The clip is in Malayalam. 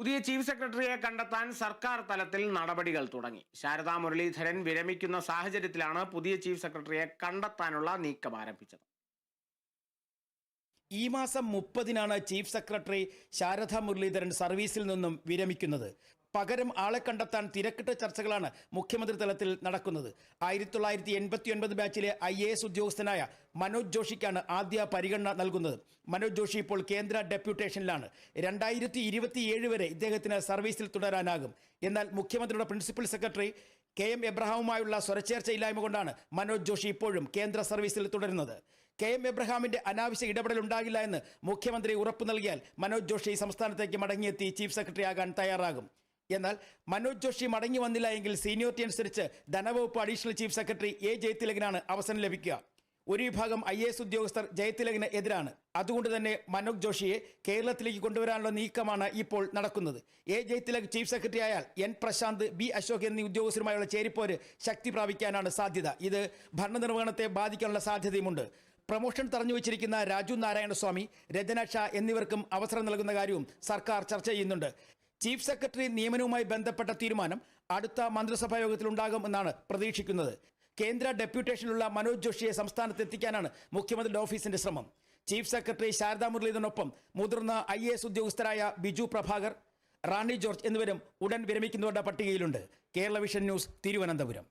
പുതിയ ചീഫ് സെക്രട്ടറിയെ കണ്ടെത്താൻ സർക്കാർ തലത്തിൽ നടപടികൾ തുടങ്ങി. ശാരദാ മുരളീധരൻ വിരമിക്കുന്ന സാഹചര്യത്തിലാണ് പുതിയ ചീഫ് സെക്രട്ടറിയെ കണ്ടെത്താനുള്ള നീക്കം ആരംഭിച്ചത്. ഈ മാസം 30-നാണ് ചീഫ് സെക്രട്ടറി ശാരദാ മുരളീധരൻ സർവീസിൽ നിന്നും വിരമിക്കുന്നത്. പകരം ആളെ കണ്ടെത്താൻ തിരക്കിട്ട ചർച്ചകളാണ് മുഖ്യമന്ത്രി തലത്തിൽ നടക്കുന്നത്. 1989 ബാച്ചിലെ IAS ഉദ്യോഗസ്ഥനായ മനോജ് ജോഷിക്കാണ് ആദ്യ പരിഗണന നൽകുന്നത്. മനോജ് ജോഷി ഇപ്പോൾ കേന്ദ്ര ഡെപ്യൂട്ടേഷനിലാണ്. 2027 വരെ ഇദ്ദേഹത്തിന് സർവീസിൽ തുടരാനാകും. എന്നാൽ മുഖ്യമന്ത്രിയുടെ പ്രിൻസിപ്പൽ സെക്രട്ടറി KM എബ്രഹാമുമായുള്ള സ്വരച്ചേർച്ചയില്ലായ്മ കൊണ്ടാണ് മനോജ് ജോഷി ഇപ്പോഴും കേന്ദ്ര സർവീസിൽ തുടരുന്നത്. KM എബ്രഹാമിന്റെ അനാവശ്യ ഇടപെടൽ ഉണ്ടാകില്ല എന്ന് മുഖ്യമന്ത്രി ഉറപ്പു നൽകിയാൽ മനോജ് ജോഷി സംസ്ഥാനത്തേക്ക് മടങ്ങിയെത്തി ചീഫ് സെക്രട്ടറി ആകാൻ തയ്യാറാകും. എന്നാൽ മനോജ് ജോഷി മടങ്ങി വന്നില്ല എങ്കിൽ സീനിയോറിറ്റി അനുസരിച്ച് ധനവകുപ്പ് അഡീഷണൽ ചീഫ് സെക്രട്ടറി A ജയതിലകനാണ് അവസരം ലഭിക്കുക. ഒരു വിഭാഗം IAS ഉദ്യോഗസ്ഥർ ജയതിലകന് എതിരാണ്. അതുകൊണ്ട് തന്നെ മനോജ് ജോഷിയെ കേരളത്തിലേക്ക് കൊണ്ടുവരാനുള്ള നീക്കമാണ് ഇപ്പോൾ നടക്കുന്നത്. A ജയതിലക് ചീഫ് സെക്രട്ടറി ആയാൽ N പ്രശാന്ത്, B അശോക് എന്നീ ഉദ്യോഗസ്ഥരുമായുള്ള ചേരിപ്പോര് ശക്തി പ്രാപിക്കാനാണ് സാധ്യത. ഇത് ഭരണനിർവഹണത്തെ ബാധിക്കാനുള്ള സാധ്യതയുമുണ്ട്. പ്രമോഷൻ തടഞ്ഞു വെച്ചിരിക്കുന്ന രാജു നാരായണസ്വാമി, രചന ഷാ എന്നിവർക്കും അവസരം നൽകുന്ന കാര്യവും സർക്കാർ ചർച്ച ചെയ്യുന്നുണ്ട്. ചീഫ് സെക്രട്ടറി നിയമനവുമായി ബന്ധപ്പെട്ട തീരുമാനം അടുത്ത മന്ത്രിസഭാ യോഗത്തിൽ ഉണ്ടാകും എന്നാണ് പ്രതീക്ഷിക്കുന്നത്. കേന്ദ്ര ഡെപ്യൂട്ടേഷനിലുള്ള മനോജ് ജോഷിയെ സംസ്ഥാനത്ത് എത്തിക്കാനാണ് മുഖ്യമന്ത്രിയുടെ ഓഫീസിന്റെ ശ്രമം. ചീഫ് സെക്രട്ടറി ശാരദാ മുരളീധരനൊപ്പം മുതിർന്ന IAS ഉദ്യോഗസ്ഥരായ ബിജു പ്രഭാകർ, റാണി ജോർജ് എന്നിവരും ഉടൻ വിരമിക്കുന്നവരുടെ പട്ടികയിലുണ്ട്. Kerala vision news, Thiruvananthapuram.